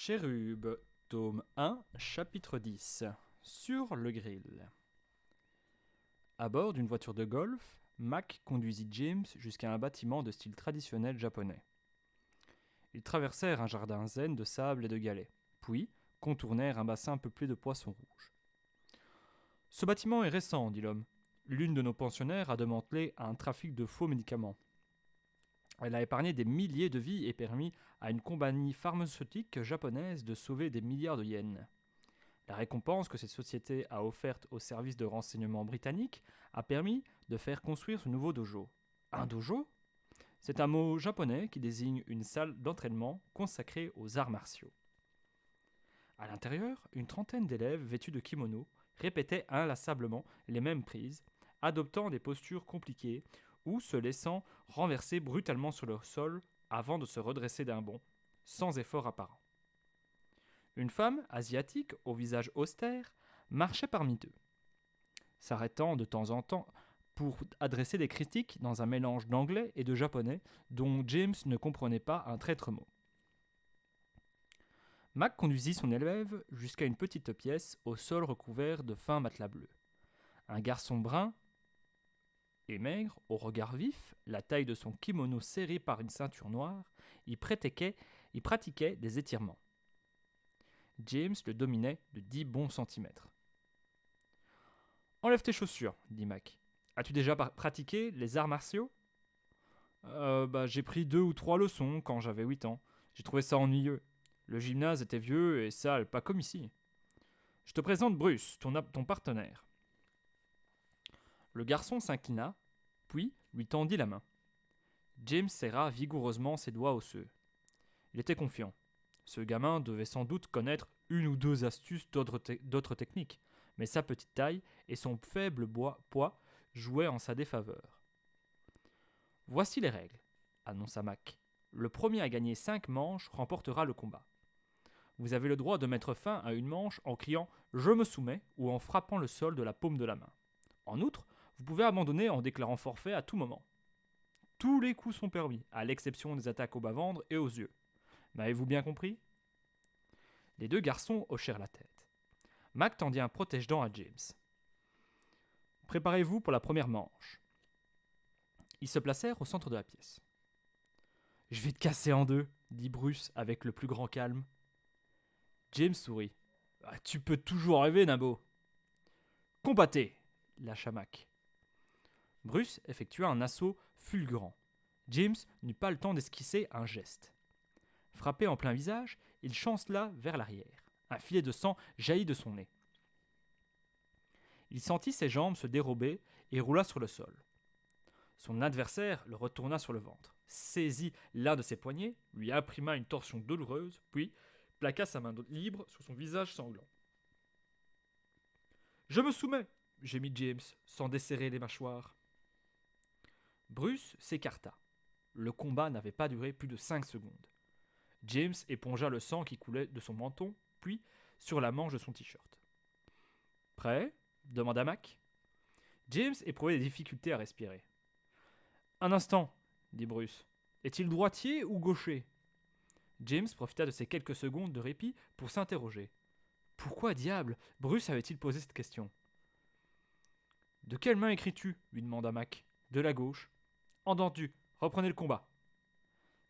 Chérub, tome 1, chapitre 10. Sur le grill. À bord d'une voiture de golf, Mac conduisit James jusqu'à un bâtiment de style traditionnel japonais. Ils traversèrent un jardin zen de sable et de galets, puis contournèrent un bassin peuplé de poissons rouges. « Ce bâtiment est récent, dit l'homme. L'une de nos pensionnaires a démantelé un trafic de faux médicaments. Elle a épargné des milliers de vies et permis à une compagnie pharmaceutique japonaise de sauver des milliards de yens. La récompense que cette société a offerte au service de renseignement britannique a permis de faire construire ce nouveau dojo. Un dojo ? C'est un mot japonais qui désigne une salle d'entraînement consacrée aux arts martiaux. À l'intérieur, une trentaine d'élèves vêtus de kimono répétaient inlassablement les mêmes prises, adoptant des postures compliquées ou se laissant renverser brutalement sur le sol avant de se redresser d'un bond, sans effort apparent. Une femme asiatique au visage austère marchait parmi eux, s'arrêtant de temps en temps pour adresser des critiques dans un mélange d'anglais et de japonais dont James ne comprenait pas un traître mot. Mac conduisit son élève jusqu'à une petite pièce au sol recouvert de fins matelas bleus. Un garçon brun et maigre, au regard vif, la taille de son kimono serré par une ceinture noire, y pratiquait des étirements. James le dominait de 10 bons centimètres. « Enlève tes chaussures, dit Mac. As-tu déjà pratiqué les arts martiaux ? J'ai pris 2 ou 3 leçons quand j'avais 8 ans. J'ai trouvé ça ennuyeux. Le gymnase était vieux et sale, pas comme ici. Je te présente Bruce, ton partenaire. » Le garçon s'inclina, puis lui tendit la main. James serra vigoureusement ses doigts osseux. Il était confiant. Ce gamin devait sans doute connaître une ou deux astuces d'autres techniques, mais sa petite taille et son faible poids jouaient en sa défaveur. « Voici les règles, » annonça Mac. « Le premier à gagner 5 manches remportera le combat. Vous avez le droit de mettre fin à une manche en criant « Je me soumets » ou en frappant le sol de la paume de la main. En outre, vous pouvez abandonner en déclarant forfait à tout moment. Tous les coups sont permis, à l'exception des attaques au bas-ventre et aux yeux. M'avez-vous bien compris ? Les deux garçons hochèrent la tête. Mac tendit un protège-dents à James. « Préparez-vous pour la première manche. » Ils se placèrent au centre de la pièce. « Je vais te casser en deux, » dit Bruce avec le plus grand calme. James sourit. « Tu peux toujours rêver, Nabo. »« Combattez !» lâcha Mac. Bruce effectua un assaut fulgurant. James n'eut pas le temps d'esquisser un geste. Frappé en plein visage, il chancela vers l'arrière. Un filet de sang jaillit de son nez. Il sentit ses jambes se dérober et roula sur le sol. Son adversaire le retourna sur le ventre, saisit l'un de ses poignets, lui imprima une torsion douloureuse, puis plaqua sa main libre sur son visage sanglant. « Je me soumets !» gémit James, sans desserrer les mâchoires. Bruce s'écarta. Le combat n'avait pas duré plus de 5 secondes. James épongea le sang qui coulait de son menton, puis sur la manche de son t-shirt. « Prêt ?» demanda Mac. James éprouvait des difficultés à respirer. « Un instant, » dit Bruce. « Est-il droitier ou gaucher ?» James profita de ces quelques secondes de répit pour s'interroger. Pourquoi diable Bruce avait-il posé cette question ? « De quelle main écris-tu ? lui demanda Mac. « De la gauche. »« Entendu, reprenez le combat. »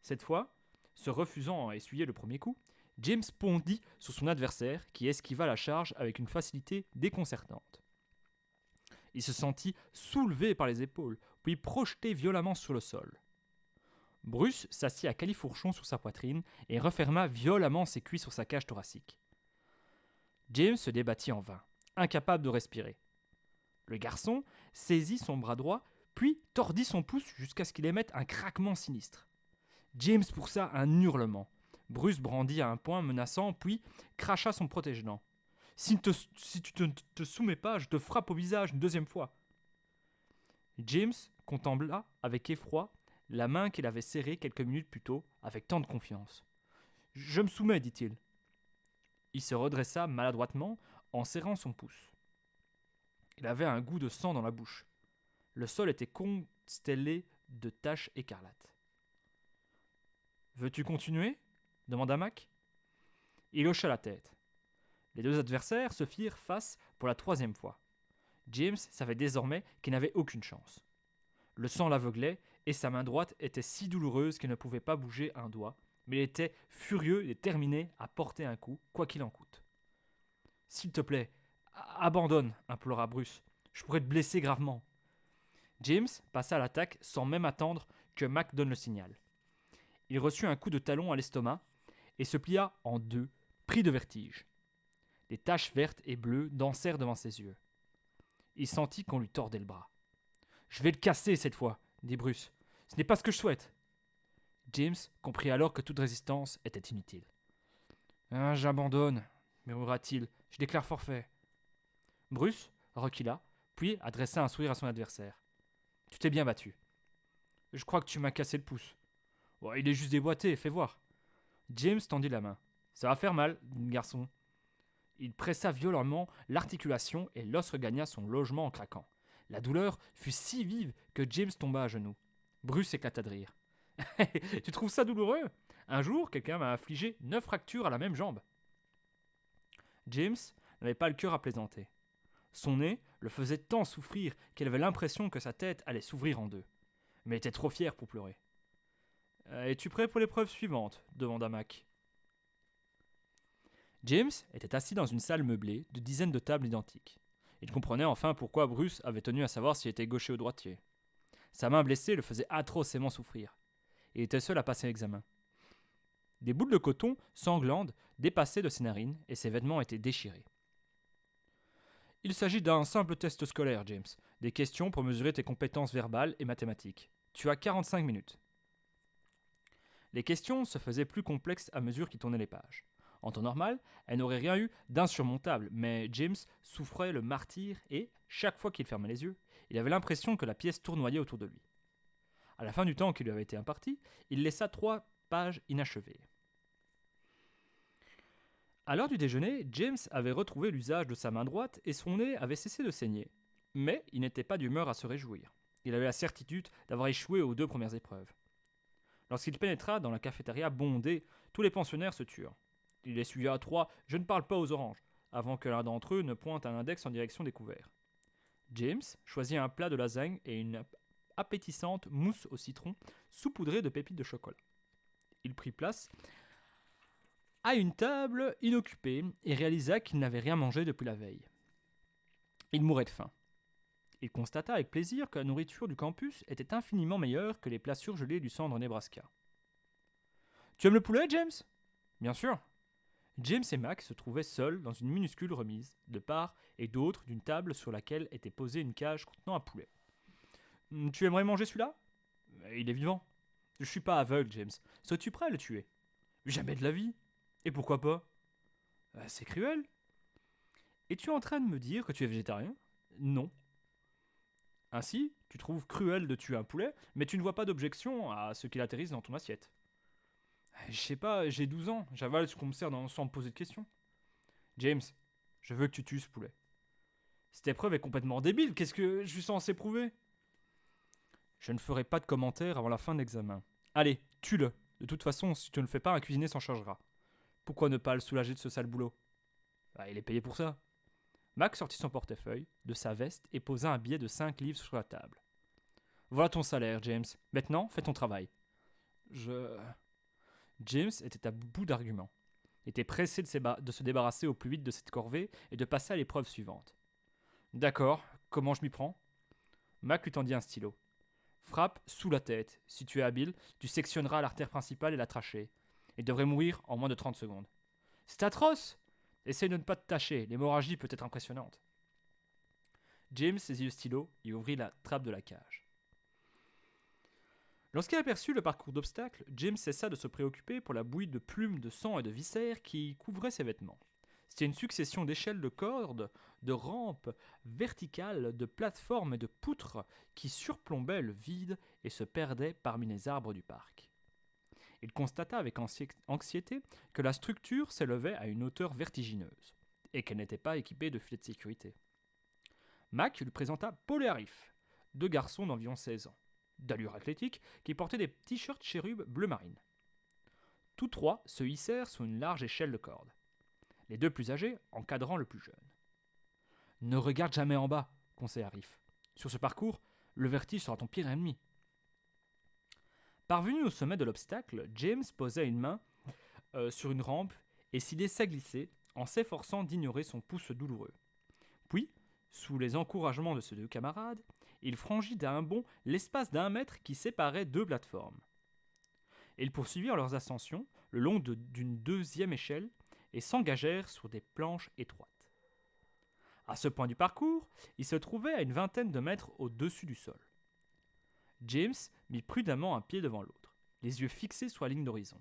Cette fois, se refusant à essuyer le premier coup, James bondit sur son adversaire qui esquiva la charge avec une facilité déconcertante. Il se sentit soulevé par les épaules, puis projeté violemment sur le sol. Bruce s'assit à califourchon sur sa poitrine et referma violemment ses cuisses sur sa cage thoracique. James se débattit en vain, incapable de respirer. Le garçon saisit son bras droit, puis tordit son pouce jusqu'à ce qu'il émette un craquement sinistre. James poussa un hurlement. Bruce brandit à un poing menaçant, puis cracha son protège-dents. « Si tu ne te soumets pas, je te frappe au visage une deuxième fois. » James contempla avec effroi la main qu'il avait serrée quelques minutes plus tôt avec tant de confiance. « Je me soumets, dit-il. » Il se redressa maladroitement en serrant son pouce. Il avait un goût de sang dans la bouche. Le sol était constellé de taches écarlates. « Veux-tu continuer ?» demanda Mac. Il hocha la tête. Les deux adversaires se firent face pour la troisième fois. James savait désormais qu'il n'avait aucune chance. Le sang l'aveuglait et sa main droite était si douloureuse qu'il ne pouvait pas bouger un doigt, mais il était furieux et déterminé à porter un coup, quoi qu'il en coûte. « S'il te plaît, abandonne, implora Bruce. Je pourrais te blesser gravement. » James passa à l'attaque sans même attendre que Mac donne le signal. Il reçut un coup de talon à l'estomac et se plia en deux, pris de vertige. Des taches vertes et bleues dansèrent devant ses yeux. Il sentit qu'on lui tordait le bras. « Je vais le casser cette fois, » dit Bruce. « Ce n'est pas ce que je souhaite. » James comprit alors que toute résistance était inutile. « J'abandonne, » murmura-t-il. « Je déclare forfait. » Bruce recula, puis adressa un sourire à son adversaire. « Tu t'es bien battu. »« Je crois que tu m'as cassé le pouce. »« Il est juste déboîté, fais voir. » James tendit la main. « Ça va faire mal, garçon. » Il pressa violemment l'articulation et l'os regagna son logement en craquant. La douleur fut si vive que James tomba à genoux. Bruce éclata de rire. « Tu trouves ça douloureux ? Un jour, quelqu'un m'a affligé 9 fractures à la même jambe. » James n'avait pas le cœur à plaisanter. Son nez le faisait tant souffrir qu'il avait l'impression que sa tête allait s'ouvrir en deux. Mais il était trop fier pour pleurer. « Es-tu prêt pour l'épreuve suivante ?» demanda Mac. James était assis dans une salle meublée de dizaines de tables identiques. Il comprenait enfin pourquoi Bruce avait tenu à savoir s'il était gaucher ou droitier. Sa main blessée le faisait atrocement souffrir. Il était seul à passer l'examen. Des boules de coton sanglantes dépassaient de ses narines et ses vêtements étaient déchirés. « Il s'agit d'un simple test scolaire, James. Des questions pour mesurer tes compétences verbales et mathématiques. Tu as 45 minutes. » Les questions se faisaient plus complexes à mesure qu'il tournait les pages. En temps normal, elle n'aurait rien eu d'insurmontable, mais James souffrait le martyre et, chaque fois qu'il fermait les yeux, il avait l'impression que la pièce tournoyait autour de lui. À la fin du temps qui lui avait été imparti, il laissa 3 pages inachevées. À l'heure du déjeuner, James avait retrouvé l'usage de sa main droite et son nez avait cessé de saigner. Mais il n'était pas d'humeur à se réjouir. Il avait la certitude d'avoir échoué aux 2 premières épreuves. Lorsqu'il pénétra dans la cafétéria bondée, tous les pensionnaires se turent. Il essuya 3 « Je ne parle pas aux oranges » avant que l'un d'entre eux ne pointe un index en direction des couverts. James choisit un plat de lasagne et une appétissante mousse au citron saupoudrée de pépites de chocolat. Il prit place à une table inoccupée et réalisa qu'il n'avait rien mangé depuis la veille. Il mourait de faim. Il constata avec plaisir que la nourriture du campus était infiniment meilleure que les plats surgelés du centre Nebraska. « Tu aimes le poulet, James ?»« Bien sûr. » James et Mac se trouvaient seuls dans une minuscule remise, de part et d'autre d'une table sur laquelle était posée une cage contenant un poulet. « Tu aimerais manger celui-là ?»« Il est vivant. »« Je suis pas aveugle, James. Serais-tu prêt à le tuer ?»« Jamais de la vie. »« Et pourquoi pas ?»« C'est cruel. »« Es-tu en train de me dire que tu es végétarien ?»« Non. » « Ainsi, tu trouves cruel de tuer un poulet, mais tu ne vois pas d'objection à ce qu'il atterrisse dans ton assiette. »« Je sais pas, j'ai 12 ans, j'avale ce qu'on me sert sans me poser de questions. »« James, je veux que tu tues ce poulet. »« Cette épreuve est complètement débile, qu'est-ce que je suis censé prouver ?»« Je ne ferai pas de commentaires avant la fin de l'examen. Allez, tue-le. De toute façon, si tu ne le fais pas, un cuisinier s'en chargera. Pourquoi ne pas le soulager de ce sale boulot ? Il est payé pour ça. » Mac sortit son portefeuille de sa veste et posa un billet de 5 livres sur la table. « Voilà ton salaire, James. Maintenant, fais ton travail. » James était à bout d'arguments. Il était pressé de se débarrasser au plus vite de cette corvée et de passer à l'épreuve suivante. « D'accord, comment je m'y prends ?» Mac lui tendit un stylo. « Frappe sous la tête. Si tu es habile, tu sectionneras l'artère principale et la trachée. Il devrait mourir en moins de 30 secondes. »« C'est atroce !» Essaye de ne pas te tâcher, l'hémorragie peut être impressionnante. James saisit le stylo et ouvrit la trappe de la cage. Lorsqu'il aperçut le parcours d'obstacles, James cessa de se préoccuper pour la bouillie de plumes, de sang et de viscères qui couvrait ses vêtements. C'était une succession d'échelles de cordes, de rampes verticales, de plateformes et de poutres qui surplombaient le vide et se perdaient parmi les arbres du parc. Il constata avec anxiété que la structure s'élevait à une hauteur vertigineuse et qu'elle n'était pas équipée de filets de sécurité. Mac lui présenta Paul et Arif, 2 garçons d'environ 16 ans, d'allure athlétique, qui portaient des t-shirts chérubes bleu marine. Tous 3 se hissèrent sur une large échelle de corde. les deux plus âgés encadrant le plus jeune. « Ne regarde jamais en bas », conseille Arif. « Sur ce parcours, le vertige sera ton pire ennemi. » Parvenu au sommet de l'obstacle, James posa une main sur une rampe et s'y laissa glisser en s'efforçant d'ignorer son pouce douloureux. Puis, sous les encouragements de ses deux camarades, il franchit d'un bond l'espace d'1 mètre qui séparait deux plateformes. Ils poursuivirent leurs ascensions le long d'une deuxième échelle et s'engagèrent sur des planches étroites. À ce point du parcours, ils se trouvaient à une vingtaine de mètres au-dessus du sol. James mit prudemment un pied devant l'autre, les yeux fixés sur la ligne d'horizon.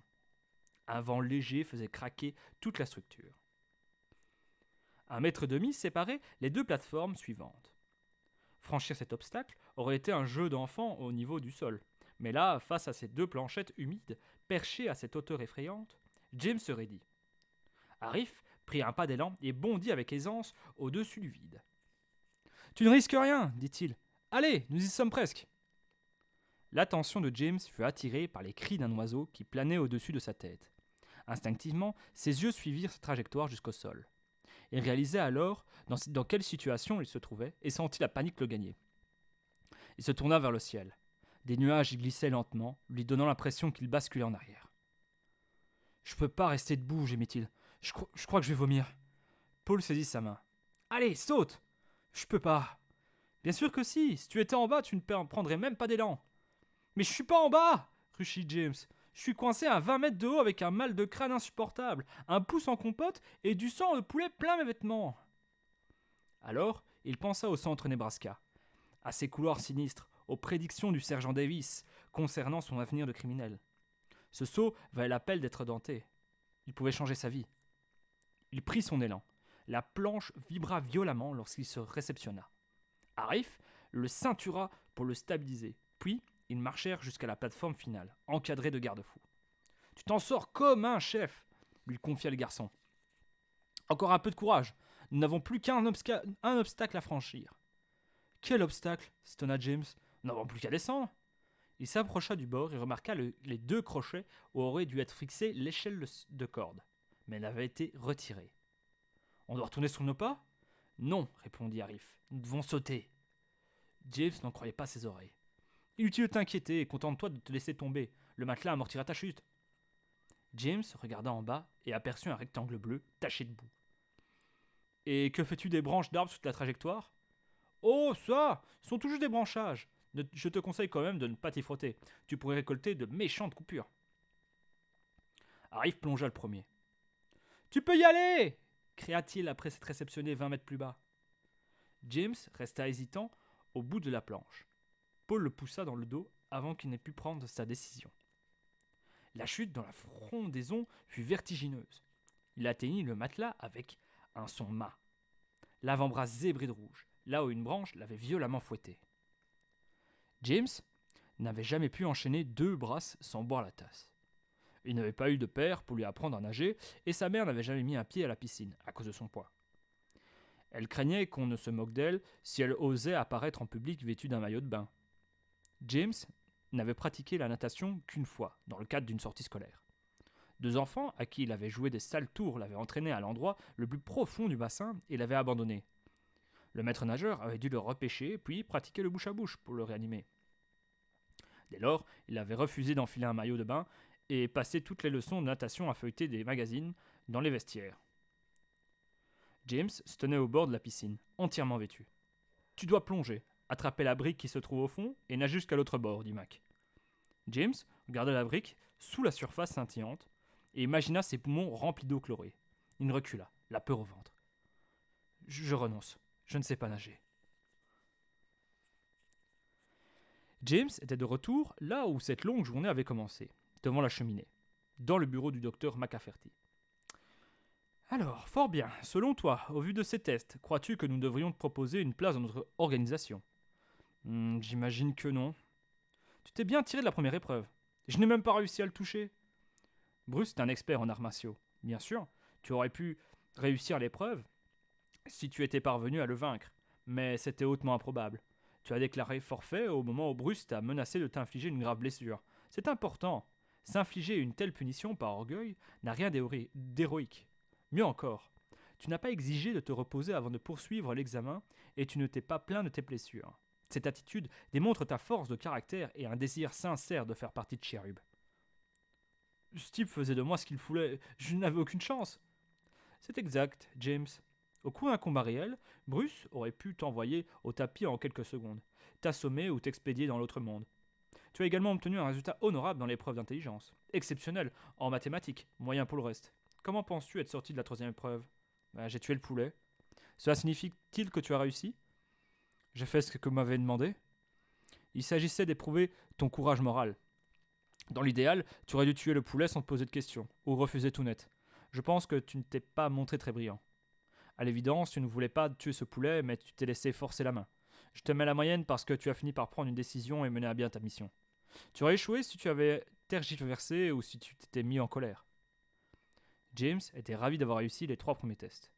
Un vent léger faisait craquer toute la structure. 1,5 mètre séparait les deux plateformes suivantes. Franchir cet obstacle aurait été un jeu d'enfant au niveau du sol. Mais là, face à ces deux planchettes humides, perchées à cette hauteur effrayante, James se raidit. Arif prit un pas d'élan et bondit avec aisance au-dessus du vide. « Tu ne risques rien, dit-il. Allez, nous y sommes presque. » L'attention de James fut attirée par les cris d'un oiseau qui planait au-dessus de sa tête. Instinctivement, ses yeux suivirent sa trajectoire jusqu'au sol. Il réalisait alors dans quelle situation il se trouvait et sentit la panique le gagner. Il se tourna vers le ciel. Des nuages y glissaient lentement, lui donnant l'impression qu'il basculait en arrière. « Je peux pas rester debout, gémit-il. Je crois que je vais vomir. » Paul saisit sa main. « Allez, saute !»« Je peux pas. »« Bien sûr que si tu étais en bas, tu ne prendrais même pas d'élan. »« Mais je suis pas en bas !» rugit James. « Je suis coincé à 20 mètres de haut avec un mal de crâne insupportable, un pouce en compote et du sang de poulet plein mes vêtements. » Alors, il pensa au centre Nebraska, à ses couloirs sinistres, aux prédictions du sergent Davis concernant son avenir de criminel. Ce saut valait la peine d'être denté. Il pouvait changer sa vie. Il prit son élan. La planche vibra violemment lorsqu'il se réceptionna. Arif le ceintura pour le stabiliser, puis ils marchèrent jusqu'à la plateforme finale, encadrée de garde-fous. « Tu t'en sors comme un chef !» lui confia le garçon. « Encore un peu de courage. Nous n'avons plus qu'un obstacle à franchir. »« Quel obstacle ?» s'étonna James. « Nous n'avons plus qu'à descendre. » Il s'approcha du bord et remarqua les 2 crochets où aurait dû être fixée l'échelle de corde, mais elle avait été retirée. « On doit retourner sur nos pas ?»« Non, répondit Arif. Nous devons sauter. » James n'en croyait pas ses oreilles. « Inutile de t'inquiéter, contente-toi de te laisser tomber. Le matelas amortira ta chute. » James regarda en bas et aperçut un rectangle bleu taché de boue. « Et que fais-tu des branches d'arbres sur la trajectoire ?»« Oh, ça, ce sont toujours des branchages. Je te conseille quand même de ne pas t'y frotter. Tu pourrais récolter de méchantes coupures. » Arif plongea le premier. « Tu peux y aller !» cria-t-il après s'être réceptionné 20 mètres plus bas. James resta hésitant au bout de la planche. Paul le poussa dans le dos avant qu'il n'ait pu prendre sa décision. La chute dans la frondaison fut vertigineuse. Il atteignit le matelas avec un son mat. L'avant-bras zébré de rouge, là où une branche l'avait violemment fouetté. James n'avait jamais pu enchaîner 2 brasses sans boire la tasse. Il n'avait pas eu de père pour lui apprendre à nager et sa mère n'avait jamais mis un pied à la piscine à cause de son poids. Elle craignait qu'on ne se moque d'elle si elle osait apparaître en public vêtue d'un maillot de bain. James n'avait pratiqué la natation qu'une fois, dans le cadre d'une sortie scolaire. 2 enfants à qui il avait joué des sales tours l'avaient entraîné à l'endroit le plus profond du bassin et l'avaient abandonné. Le maître nageur avait dû le repêcher puis pratiquer le bouche à bouche pour le réanimer. Dès lors, il avait refusé d'enfiler un maillot de bain et passé toutes les leçons de natation à feuilleter des magazines dans les vestiaires. James se tenait au bord de la piscine, entièrement vêtu. « Tu dois plonger, attraper la brique qui se trouve au fond et nager jusqu'à l'autre bord, » dit Mac. James regarda la brique sous la surface scintillante et imagina ses poumons remplis d'eau chlorée. Il recula, la peur au ventre. « Je renonce, je ne sais pas nager. » James était de retour là où cette longue journée avait commencé, devant la cheminée, dans le bureau du docteur McCafferty. « Alors, fort bien. Selon toi, au vu de ces tests, crois-tu que nous devrions te proposer une place dans notre organisation ? » J'imagine que non. Tu t'es bien tiré de la première épreuve. Je n'ai même pas réussi à le toucher. Bruce est un expert en arts martiaux. Bien sûr, tu aurais pu réussir l'épreuve si tu étais parvenu à le vaincre, mais c'était hautement improbable. Tu as déclaré forfait au moment où Bruce t'a menacé de t'infliger une grave blessure. C'est important. S'infliger une telle punition par orgueil n'a rien d'héroïque. Mieux encore, Tu n'as pas exigé de te reposer avant de poursuivre l'examen et tu ne t'es pas plaint de tes blessures. Cette attitude démontre ta force de caractère et un désir sincère de faire partie de Cherub. Ce type faisait de moi ce qu'il voulait, je n'avais aucune chance. C'est exact, James. Au cours d'un combat réel, Bruce aurait pu t'envoyer au tapis en quelques secondes, t'assommer ou t'expédier dans l'autre monde. Tu as également obtenu un résultat honorable dans l'épreuve d'intelligence, exceptionnel en mathématiques, moyen pour le reste. Comment penses-tu être sorti de la troisième épreuve ? J'ai tué le poulet. Cela signifie-t-il que tu as réussi ? J'ai fait ce que m'avait demandé. Il s'agissait d'éprouver ton courage moral. Dans l'idéal, tu aurais dû tuer le poulet sans te poser de questions, ou refuser tout net. Je pense que tu ne t'es pas montré très brillant. À l'évidence, tu ne voulais pas tuer ce poulet, mais tu t'es laissé forcer la main. Je te mets la moyenne parce que tu as fini par prendre une décision et mener à bien ta mission. Tu aurais échoué si tu avais tergiversé ou si tu t'étais mis en colère. James était ravi d'avoir réussi les 3 premiers tests.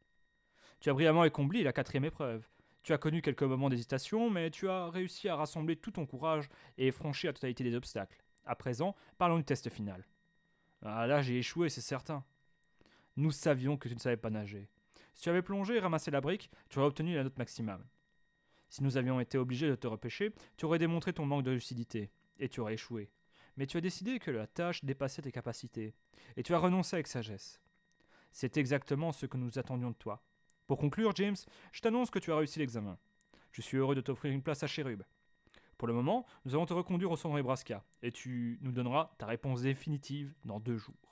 Tu as brillamment accompli la 4e épreuve. Tu as connu quelques moments d'hésitation, mais tu as réussi à rassembler tout ton courage et franchi la totalité des obstacles. À présent, parlons du test final. Là, j'ai échoué, c'est certain. Nous savions que tu ne savais pas nager. Si tu avais plongé et ramassé la brique, tu aurais obtenu la note maximum. Si nous avions été obligés de te repêcher, tu aurais démontré ton manque de lucidité, et tu aurais échoué. Mais tu as décidé que la tâche dépassait tes capacités, et tu as renoncé avec sagesse. C'est exactement ce que nous attendions de toi. Pour conclure, James, je t'annonce que tu as réussi l'examen. Je suis heureux de t'offrir une place à Cherub. Pour le moment, nous allons te reconduire au centre Nebraska, et tu nous donneras ta réponse définitive dans 2 jours.